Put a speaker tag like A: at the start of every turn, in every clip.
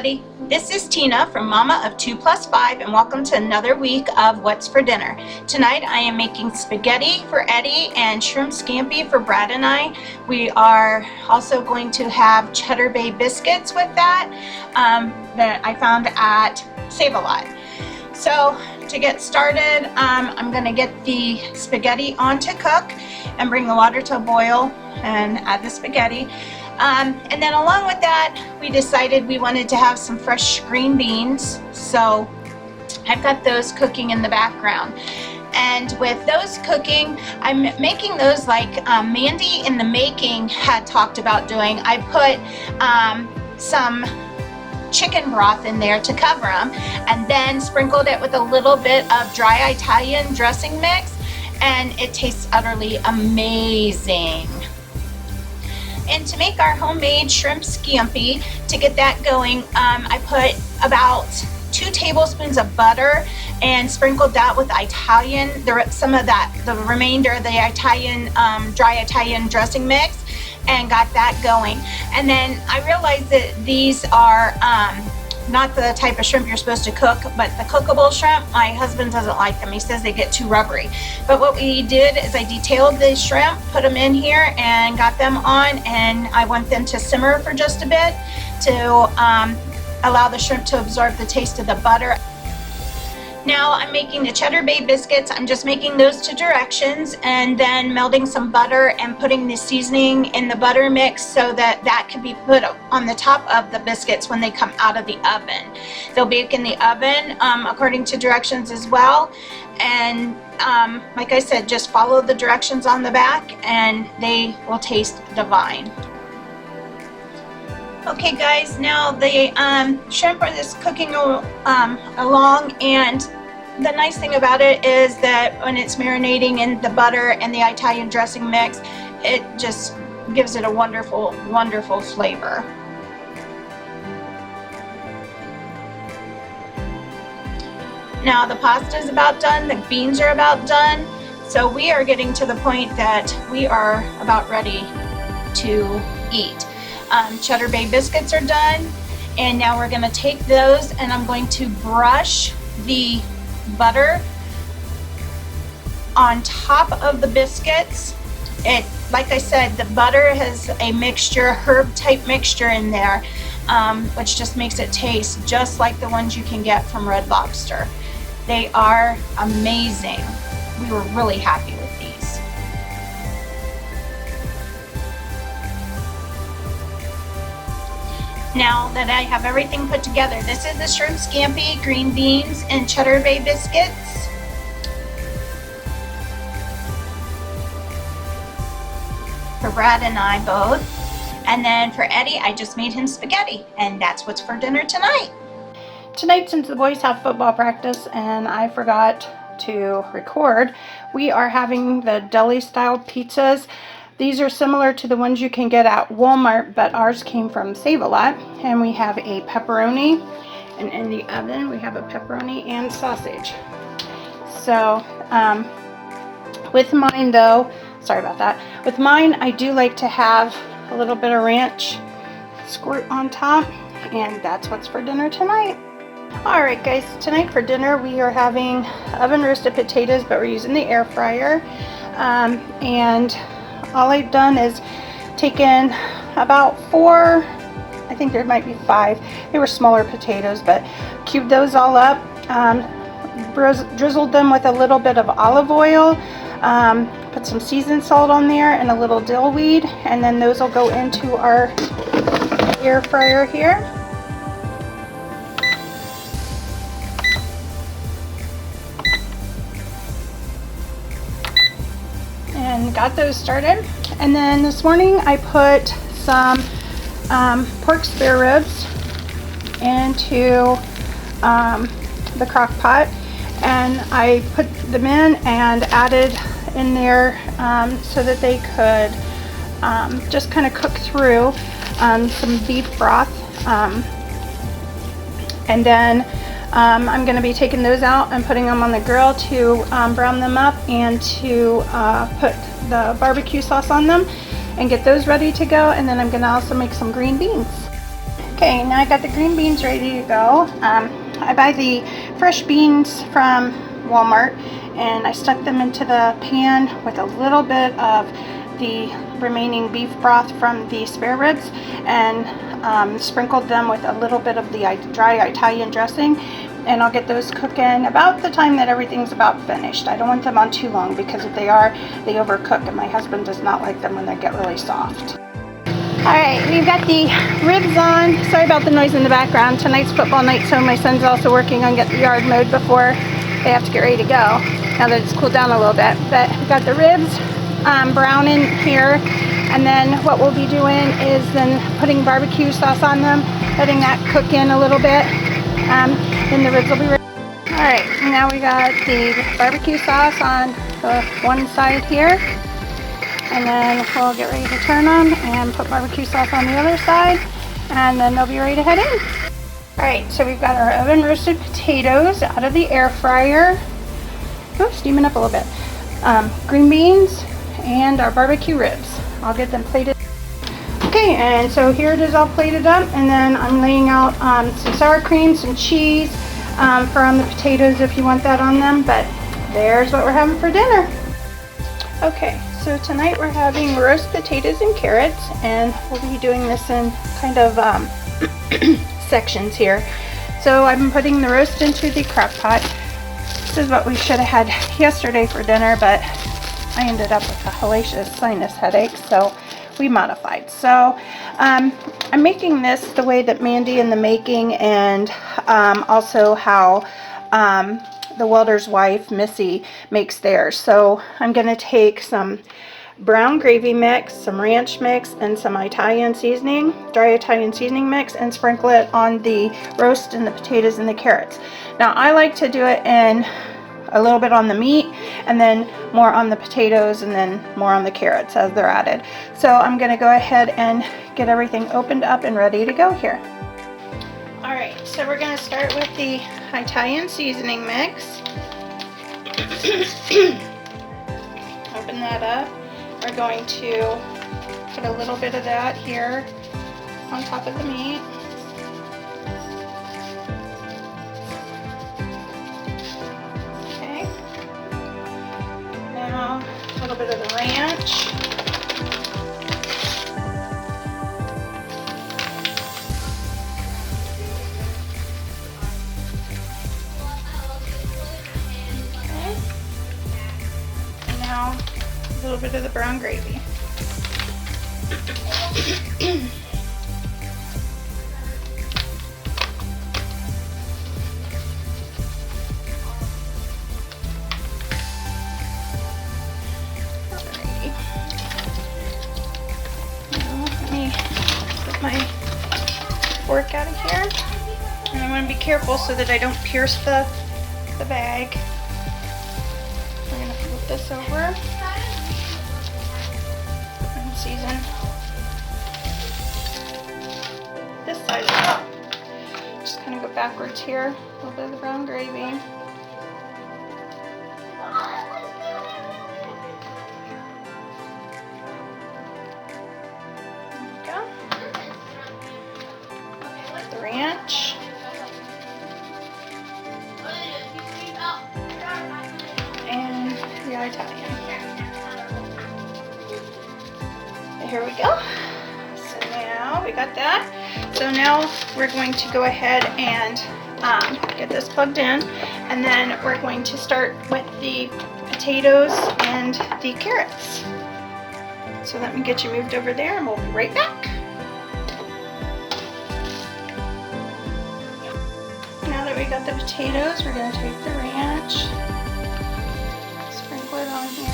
A: everybody. This is Tina from Mama of 2 Plus 5 and welcome to another week of What's for Dinner. Tonight I am making spaghetti for Eddie and shrimp scampi for Brad and I. We are also going to have Cheddar Bay biscuits with that that I found at Save-A-Lot. So to get started, I'm going to get the spaghetti on to cook and bring the water to a boil and add the spaghetti. And then along with that, we decided we wanted to have some fresh green beans. So I've got those cooking in the background. And with those cooking, I'm making those like Mandy in the Making had talked about doing. I put some chicken broth in there to cover them and then sprinkled it with a little bit of dry Italian dressing mix, and it tastes utterly amazing. And to make our homemade shrimp scampi, to get that going, I put about 2 tablespoons of butter and sprinkled that with Italian, the remainder of the Italian, dry Italian dressing mix, and got that going. And then I realized that these are not the type of shrimp you're supposed to cook, but the cookable shrimp. My husband doesn't like them. He says they get too rubbery. But what we did is I detailed the shrimp, put them in here, and got them on, and I want them to simmer for just a bit to allow the shrimp to absorb the taste of the butter. Now I'm making the Cheddar Bay biscuits. I'm just making those to directions and then melting some butter and putting the seasoning in the butter mix so that that can be put on the top of the biscuits when they come out of the oven. They'll bake in the oven according to directions as well. And like I said, just follow the directions on the back and they will taste divine. Okay guys, now the shrimp is cooking along, and the nice thing about it is that when it's marinating in the butter and the Italian dressing mix, it just gives it a wonderful, wonderful flavor. Now the pasta is about done, the beans are about done, so we are getting to the point that we are about ready to eat. Cheddar Bay biscuits are done, and now we're going to take those and I'm going to brush the butter on top of the biscuits. Like I said, the butter has a mixture, herb type mixture in there, which just makes it taste just like the ones you can get from Red Lobster. They are amazing. We were really happy with these. Now that I have everything put together, this is the shrimp scampi, green beans, and Cheddar Bay biscuits. For Brad and I both. And then for Eddie, I just made him spaghetti, and that's what's for dinner tonight. Tonight, since the boys have football practice and I forgot to record, we are having the deli-style pizzas. These are similar to the ones you can get at Walmart, but ours came from Save-A-Lot. And we have a pepperoni, and in the oven we have a pepperoni and sausage. So with mine though, sorry about that, with mine I do like to have a little bit of ranch squirt on top, and that's what's for dinner tonight. Alright guys, tonight for dinner we are having oven roasted potatoes, but we're using the air fryer. And all I've done is taken about 4, I think there might be 5. They were smaller potatoes, but cubed those all up, drizzled them with a little bit of olive oil, put some seasoned salt on there and a little dill weed, and then those will go into our air fryer here. And got those started. And then this morning I put some pork spare ribs into the crock pot, and I put them in and added in there so that they could just kind of cook through some beef broth, and then I'm going to be taking those out and putting them on the grill to brown them up and to put the barbecue sauce on them and get those ready to go. And then I'm going to also make some green beans. Okay, now I got the green beans ready to go. I buy the fresh beans from Walmart, and I stuck them into the pan with a little bit of the remaining beef broth from the spare ribs, and sprinkled them with a little bit of the dry Italian dressing, and I'll get those cooking about the time that everything's about finished. I don't want them on too long, because if they are, they overcook, and my husband does not like them when they get really soft. Alright, we've got the ribs on. Sorry about the noise in the background. Tonight's football night, so my son's also working on getting the yard mowed before they have to get ready to go, now that it's cooled down a little bit. But we've got the ribs browning here, and then what we'll be doing is then putting barbecue sauce on them, letting that cook in a little bit. Then the ribs will be ready. Alright, now we got the barbecue sauce on the one side here. And then we'll get ready to turn them and put barbecue sauce on the other side, and then they'll be ready to head in. Alright, so we've got our oven roasted potatoes out of the air fryer. Oh, steaming up a little bit. Green beans and our barbecue ribs. I'll get them plated. Okay, and so here it is all plated up, and then I'm laying out some sour cream, some cheese for on the potatoes if you want that on them, but there's what we're having for dinner. Okay. So tonight we're having roast potatoes and carrots, and we'll be doing this in kind of sections here. So I've been putting the roast into the crock pot. This is what we should have had yesterday for dinner, but I ended up with a hellacious sinus headache, so we modified. So I'm making this the way that Mandy in the making, and also how the welder's wife, Missy, makes theirs. So I'm going to take some brown gravy mix, some ranch mix, and some Italian seasoning, dry Italian seasoning mix, and sprinkle it on the roast and the potatoes and the carrots. Now I like to do it in a little bit on the meat, and then more on the potatoes, and then more on the carrots as they're added. So I'm going to go ahead and get everything opened up and ready to go here. Alright, so we're going to start with the Italian seasoning mix. Open that up. We're going to put a little bit of that here on top of the meat. Okay. Now a little bit of the ranch. A little bit of the brown gravy. Now, let me put my fork out of here. And I want to be careful so that I don't pierce the bag. We're going to flip this over. Season this side as well. Just kind of go backwards here. A little bit of the brown gravy. There we go. The ranch. And the Italian. Here we go. So now we got that. So now we're going to go ahead and get this plugged in, and then we're going to start with the potatoes and the carrots. So let me get you moved over there, and we'll be right back. Now that we got the potatoes, we're going to take the ranch, sprinkle it on here.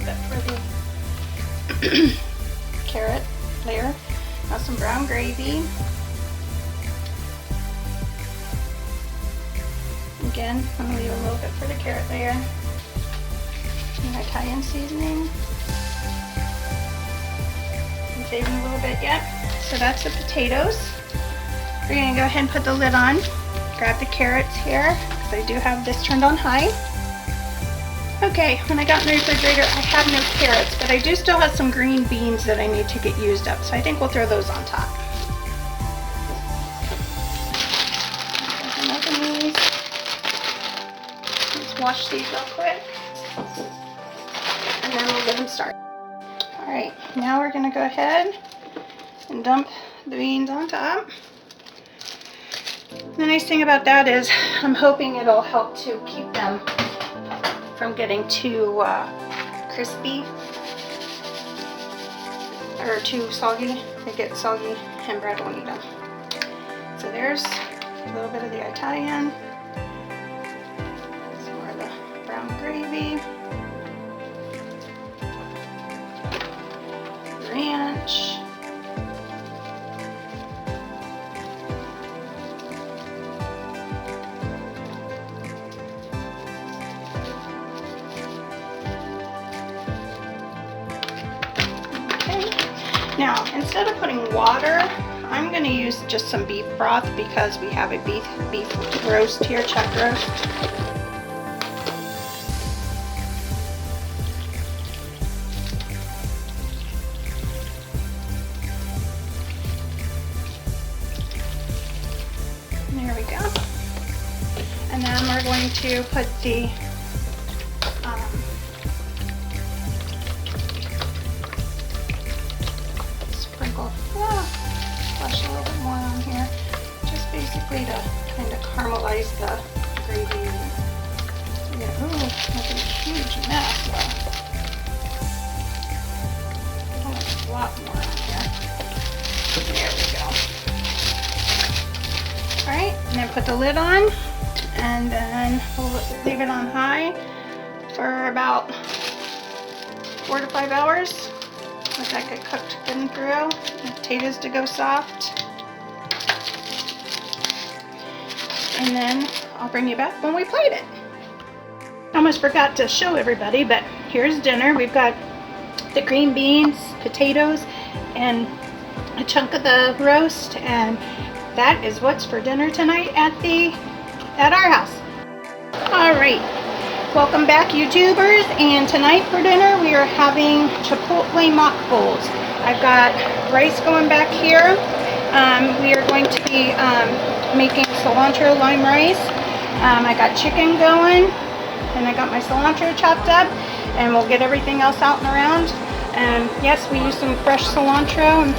A: For the carrot layer. Now some brown gravy. Again, I'm going to leave a little bit for the carrot layer. And Italian seasoning. I'm saving a little bit yet. So that's the potatoes. We're going to go ahead and put the lid on. Grab the carrots here, because I do have this turned on high. Okay, when I got in the refrigerator, I have no carrots, but I do still have some green beans that I need to get used up, so I think we'll throw those on top. Open these. Let's wash these real quick, and then we'll get them started. All right, now we're gonna go ahead and dump the beans on top. The nice thing about that is I'm hoping it'll help to keep them from getting too crispy or too soggy. They get soggy and bread won't eat them. So there's a little bit of the Italian, some more of the brown gravy, ranch, Now, instead of putting water, I'm going to use just some beef broth because we have a beef roast here, chuck roast. There we go. And then we're going to put the flush a little bit more on here, just basically to kind of caramelize the gravy. Yeah, ooh, that's a huge mess. A lot more on here. There we go. All right, and then put the lid on, and then we'll leave it on high for about 4 to 5 hours. Let that get cooked good and through. The potatoes to go soft. And then I'll bring you back when we plate it. I almost forgot to show everybody, but here's dinner. We've got the green beans, potatoes, and a chunk of the roast, and that is what's for dinner tonight at our house. All right. Welcome back, YouTubers, and tonight for dinner we are having Chipotle mock bowls. I've got rice going back here. We are going to be making cilantro lime rice. I got chicken going, and I got my cilantro chopped up, and we'll get everything else out and around. And yes, we use some fresh cilantro, and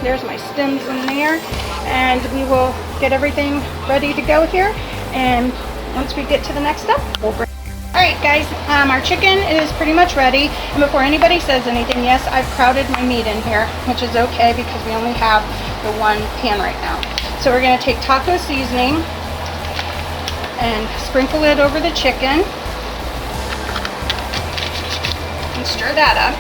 A: there's my stems in there, and we will get everything ready to go here. And once we get to the next step, we'll bring. Alright guys, our chicken is pretty much ready, and before anybody says anything, yes, I've crowded my meat in here, which is okay because we only have the one pan right now. So we're going to take taco seasoning and sprinkle it over the chicken and stir that up.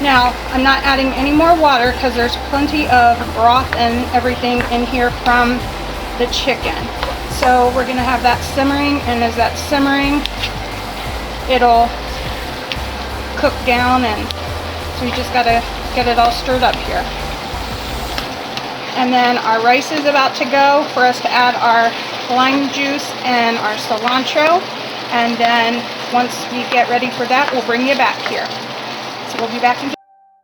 A: Now, I'm not adding any more water because there's plenty of broth and everything in here from the chicken. So we're going to have that simmering, and as that's simmering, it'll cook down, and so we just got to get it all stirred up here. And then our rice is about to go for us to add our lime juice and our cilantro, and then once we get ready for that, we'll bring you back here. So we'll be back in.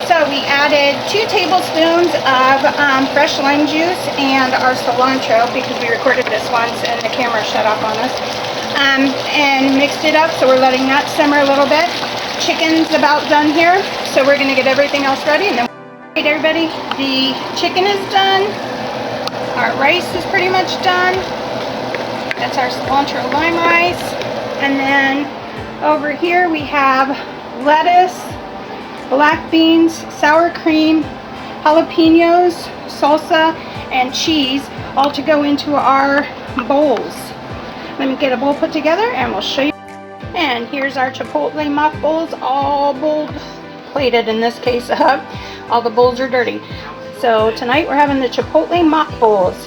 A: So we added 2 tablespoons of fresh lime juice and our cilantro because we recorded this once and the camera shut off on us. And mixed it up, so we're letting that simmer a little bit. Chicken's about done here, so we're going to get everything else ready. And then, right, everybody, the chicken is done. Our rice is pretty much done. That's our cilantro lime rice. And then over here we have lettuce, black beans, sour cream, jalapenos, salsa, and cheese, all to go into our bowls. Let me get a bowl put together and we'll show you. And here's our Chipotle mock bowls, all bowl plated in this case. All the bowls are dirty. So tonight we're having the Chipotle mock bowls.